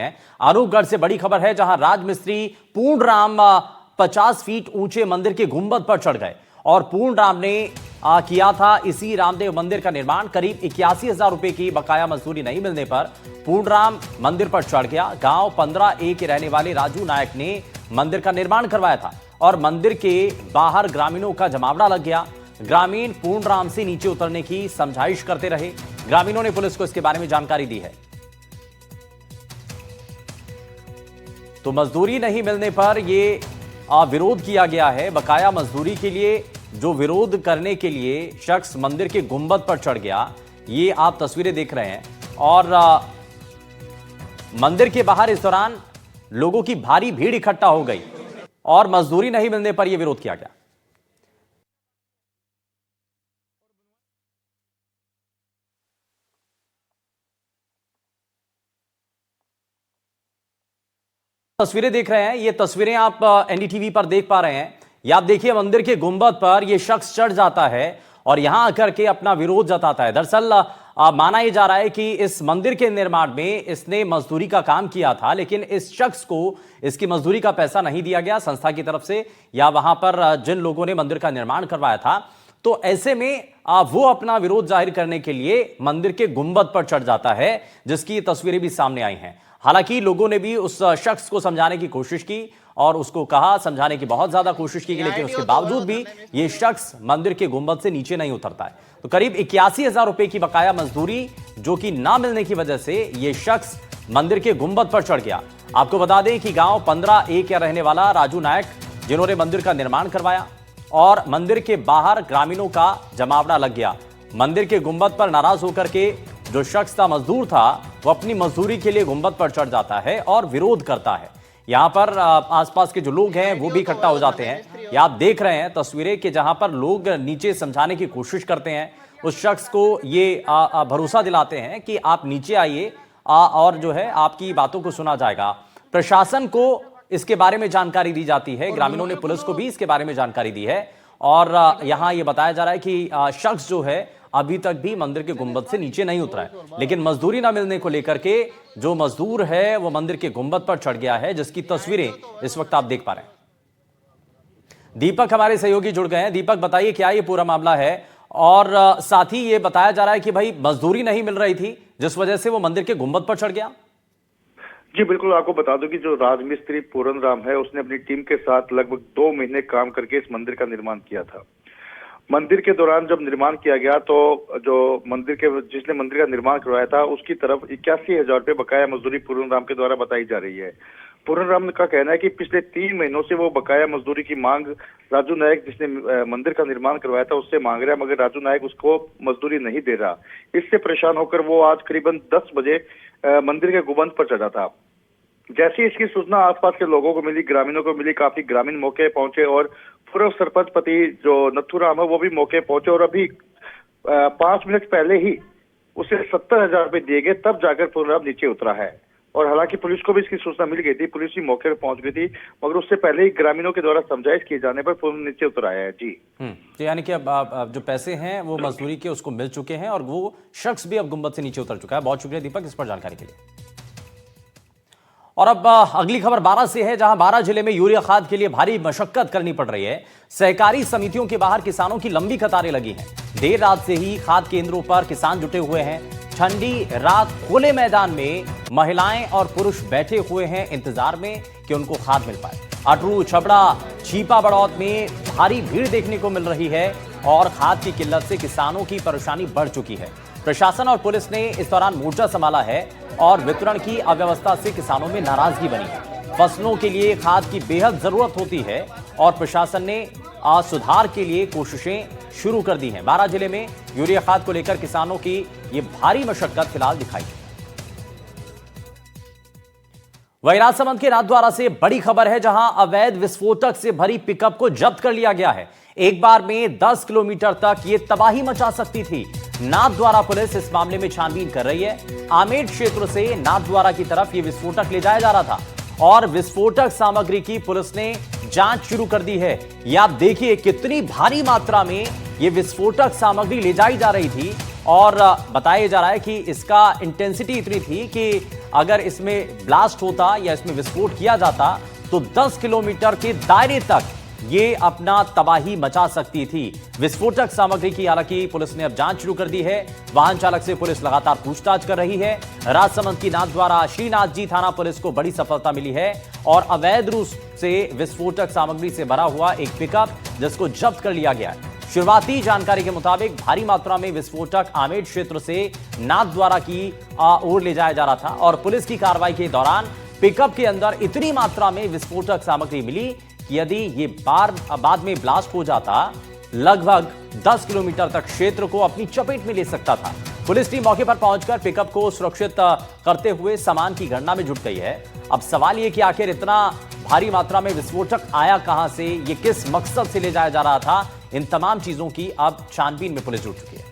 अनूपगढ़ से बड़ी खबर है, जहां राजमिस्त्री पूर्णराम 50 फीट ऊंचे मंदिर के गुंबद पर चढ़ गए और पूर्णराम ने किया था इसी रामदेव मंदिर का निर्माण। करीब 81,000 रुपए की बकाया मजदूरी नहीं मिलने पर पूर्णराम मंदिर पर चढ़ गया। गांव 15A के रहने वाले राजू नायक ने मंदिर का निर्माण करवाया था और मंदिर के बाहर ग्रामीणों का जमावड़ा लग गया। ग्रामीण पूर्णराम से नीचे उतरने की समझाइश करते रहे। ग्रामीणों ने पुलिस को इसके बारे में जानकारी दी है। तो मजदूरी नहीं मिलने पर यह विरोध किया गया है। बकाया मजदूरी के लिए जो विरोध करने के लिए शख्स मंदिर के गुंबद पर चढ़ गया, ये आप तस्वीरें देख रहे हैं। और मंदिर के बाहर इस दौरान लोगों की भारी भीड़ इकट्ठा हो गई और मजदूरी नहीं मिलने पर यह विरोध किया गया। तस्वीरें देख रहे हैं, ये तस्वीरें आप एनडीटीवी पर देख पा रहे हैं। या आप देखिए, मंदिर के गुंबद पर यह शख्स चढ़ जाता है और यहां आकर के अपना विरोध जताता है। दरअसल माना यह जा रहा है कि इस मंदिर के निर्माण में इसने मजदूरी का काम किया था, लेकिन इस शख्स को इसकी मजदूरी का पैसा नहीं दिया गया संस्था की तरफ से या वहां पर जिन लोगों ने मंदिर का निर्माण करवाया था। तो ऐसे में वो अपना विरोध जाहिर करने के लिए मंदिर के गुंबद पर चढ़ जाता है, जिसकी तस्वीरें भी सामने आई हैं। हालांकि लोगों ने भी उस शख्स को समझाने की कोशिश की और उसको कहा, समझाने की बहुत ज्यादा कोशिश की, लेकिन उसके बावजूद भी ये शख्स मंदिर के गुंबद से नीचे नहीं उतरता है। तो करीब 81,000 रुपए की बकाया मजदूरी जो कि ना मिलने की वजह से ये शख्स मंदिर के गुंबद पर चढ़ गया। आपको बता दें कि गांव 15A का रहने वाला राजू नायक, जिन्होंने मंदिर का निर्माण करवाया और मंदिर के बाहर ग्रामीणों का जमावड़ा लग गया। मंदिर के गुंबद पर नाराज होकर के जो शख्स था, मजदूर था, वो अपनी मजदूरी के लिए गुंबद पर चढ़ जाता है और विरोध करता है। यहां पर आसपास के जो लोग हैं वो भी इकट्ठा हो जाते हैं। ये आप देख रहे हैं तस्वीरें कि जहां पर लोग नीचे समझाने की कोशिश करते हैं, उस शख्स को ये भरोसा दिलाते हैं कि आप नीचे आइए और जो है आपकी बातों को सुना जाएगा। प्रशासन को इसके बारे में जानकारी दी जाती है, ग्रामीणों ने पुलिस को भी इसके बारे में जानकारी दी है और यहां ये बताया जा रहा है कि शख्स जो है अभी तक भी मंदिर के गुंबद से नीचे नहीं उतरा है, लेकिन मजदूरी ना मिलने को लेकर के जो मजदूर है वो मंदिर के गुंबद पर चढ़ गया है, जिसकी तस्वीरें इस वक्त आप देख पा रहे हैं। दीपक हमारे सहयोगी जुड़ गए हैं। दीपक, बताइए क्या ये पूरा मामला है और साथ ही ये बताया जा रहा है कि भाई मजदूरी नहीं मिल रही थी जिस वजह से वो मंदिर के गुंबद पर चढ़ गया। जी बिल्कुल, आपको बता दूं कि जो राजमिस्त्री पूर्णराम है, उसने अपनी टीम के साथ लगभग 2 महीने काम करके इस मंदिर का निर्माण किया था। मंदिर के दौरान जब निर्माण किया गया तो जो जिसने मंदिर का निर्माण करवाया था उसकी तरफ 81,000 रुपये बकाया मजदूरी पूर्णराम के द्वारा बताई जा रही है। पूर्णराम का कहना है कि पिछले 3 महीनों से वो बकाया मजदूरी की मांग राजू नायक, जिसने मंदिर का निर्माण करवाया था, उससे मांग रहा है, मगर राजू नायक उसको मजदूरी नहीं दे रहा। इससे परेशान होकर वो आज करीबन 10 बजे मंदिर के गुंबद पर चढ़ा था। जैसे इसकी सूचना आसपास के लोगों को मिली, ग्रामीणों को मिली, काफी ग्रामीण मौके पहुंचे और पूर्व सरपंच पति जो नथुराम है वो भी मौके पहुंचे और अभी 5 मिनट पहले ही उसे 70,000 रुपए दिए गए, तब जाकर पूर्णराम नीचे उतरा है। और हालांकि पुलिस को भी इसकी सूचना मिल गई थी, पुलिस भी मौके पर पहुंच गई थी, मगर उससे पहले ही ग्रामीणों के द्वारा समझाइश किए जाने पर पूर्ण नीचे उतर आया है। जी तो यानी कि अब जो पैसे हैं वो मजदूरी के उसको मिल चुके हैं और वो शख्स भी अब गुंबद से नीचे उतर चुका है। बहुत शुक्रिया दीपक इस पर जानकारी के लिए। और अब अगली खबर 12 से है, जहां 12 जिले में यूरिया खाद के लिए भारी मशक्कत करनी पड़ रही है। सहकारी समितियों के बाहर किसानों की लंबी कतारें लगी हैं। देर रात से ही खाद केंद्रों पर किसान जुटे हुए हैं। ठंडी रात खुले मैदान में महिलाएं और पुरुष बैठे हुए हैं इंतजार में कि उनको खाद मिल पाए। अटरू, छबड़ा, छीपा बड़ौत में भारी भीड़ देखने को मिल रही है और खाद की किल्लत से किसानों की परेशानी बढ़ चुकी है। प्रशासन और पुलिस ने इस दौरान मोर्चा संभाला है और वितरण की अव्यवस्था से किसानों में नाराजगी बनी है। फसलों के लिए खाद की बेहद जरूरत होती है और प्रशासन ने सुधार के लिए कोशिशें शुरू कर दी हैं। 12 जिले में यूरिया खाद को लेकर किसानों की ये भारी मशक्कत फिलहाल दिखाई। वहीं राजसमंद के नाथद्वारा से बड़ी खबर है, जहां अवैध विस्फोटक से भरी पिकअप को जब्त कर लिया गया है। एक बार में 10 किलोमीटर तक ये तबाही मचा सकती थी। नाथद्वारा पुलिस इस मामले में छानबीन कर रही है। आमेर क्षेत्र से नाथद्वारा की तरफ यह विस्फोटक ले जाया जा रहा था और विस्फोटक सामग्री की पुलिस ने जांच शुरू कर दी है। यह आप देखिए कितनी भारी मात्रा में यह विस्फोटक सामग्री ले जाई जा रही थी और बताया जा रहा है कि इसका इंटेंसिटी इतनी थी कि अगर इसमें ब्लास्ट होता या इसमें विस्फोट किया जाता तो 10 किलोमीटर के दायरे तक ये अपना तबाही मचा सकती थी। विस्फोटक सामग्री की हालांकि पुलिस ने अब जांच शुरू कर दी है। वाहन चालक से पुलिस लगातार पूछताछ कर रही है। राजसमंद की नाथद्वारा श्रीनाथ जी थाना पुलिस को बड़ी सफलता मिली है और अवैध रूप से विस्फोटक सामग्री से भरा हुआ एक पिकअप जिसको जब्त कर लिया गया है। शुरुआती जानकारी के मुताबिक भारी मात्रा में विस्फोटक आमेर क्षेत्र से नाथद्वारा की ओर ले जाया जा रहा था और पुलिस की कार्रवाई के दौरान पिकअप के अंदर इतनी मात्रा में विस्फोटक सामग्री मिली कि यदि ये बाद में ब्लास्ट हो जाता लगभग 10 किलोमीटर तक क्षेत्र को अपनी चपेट में ले सकता था। पुलिस टीम मौके पर पहुंचकर पिकअप को सुरक्षित करते हुए सामान की गणना में जुट गई है। अब सवाल यह कि आखिर इतना भारी मात्रा में विस्फोटक आया कहां से, ये किस मकसद से ले जाया जा रहा था, इन तमाम चीजों की अब छानबीन में पुलिस जुट चुकी है।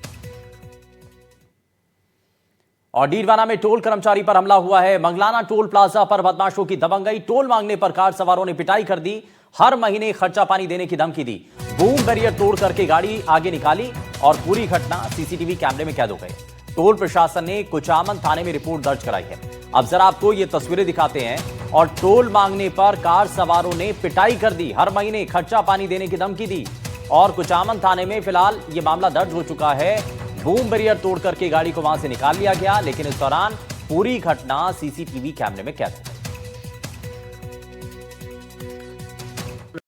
और डीडवाना में टोल कर्मचारी पर हमला हुआ है। मंगलाना टोल प्लाजा पर बदमाशों की दबंगई। टोल मांगने पर कार सवारों ने पिटाई कर दी। हर महीने खर्चा पानी देने की धमकी दी। बूम बैरियर तोड़ करके गाड़ी आगे निकाली और पूरी घटना सीसीटीवी कैमरे में कैद हो गई। टोल प्रशासन ने कुचामन थाने में रिपोर्ट दर्ज कराई है। अब जरा आपको ये तस्वीरें दिखाते हैं। और टोल मांगने पर कार सवारों ने पिटाई कर दी। हर महीने खर्चा पानी देने की धमकी दी और कुचामन थाने में फिलहाल ये मामला दर्ज हो चुका है। बूम बैरियर तोड़ करके गाड़ी को वहां से निकाल लिया गया, लेकिन इस दौरान पूरी घटना सीसीटीवी कैमरे में कैद है।